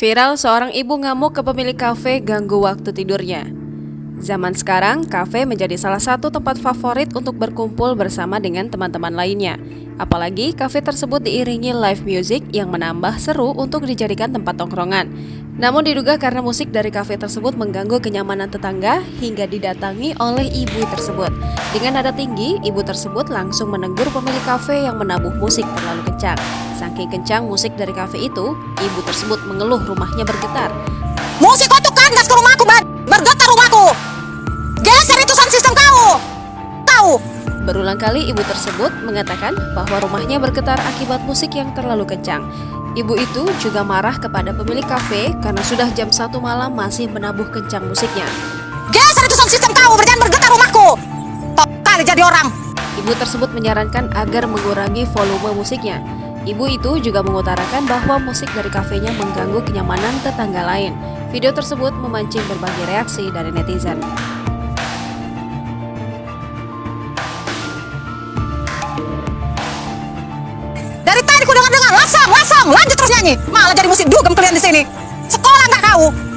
Viral seorang ibu ngamuk ke pemilik kafe ganggu waktu tidurnya. Zaman sekarang, kafe menjadi salah satu tempat favorit untuk berkumpul bersama dengan teman-teman lainnya. Apalagi kafe tersebut diiringi live music yang menambah seru untuk dijadikan tempat tongkrongan. Namun diduga karena musik dari kafe tersebut mengganggu kenyamanan tetangga hingga didatangi oleh ibu tersebut. Dengan nada tinggi, ibu tersebut langsung menegur pemilik kafe yang menabuh musik terlalu kencang. Saking kencang musik dari kafe itu, ibu tersebut mengeluh rumahnya bergetar. Musik kau tuh kandas ke rumahku, bergetar rumahku. Geser itu sound system kau. Tahu? Berulang kali ibu tersebut mengatakan bahwa rumahnya bergetar akibat musik yang terlalu kencang. Ibu itu juga marah kepada pemilik kafe karena sudah jam 1 malam masih menabuh kencang musiknya. Geser itu sound system kau, jangan bergetar rumahku. Tok kali jadi orang. Ibu tersebut menyarankan agar mengurangi volume musiknya. Ibu itu juga mengutarakan bahwa musik dari kafenya mengganggu kenyamanan tetangga lain. Video tersebut memancing berbagai reaksi dari netizen. Dari tadi ku dengar-dengar, langsung, lanjut terus nyanyi. Malah jadi musik dugem kalian di sini. Sekolah nggak kau?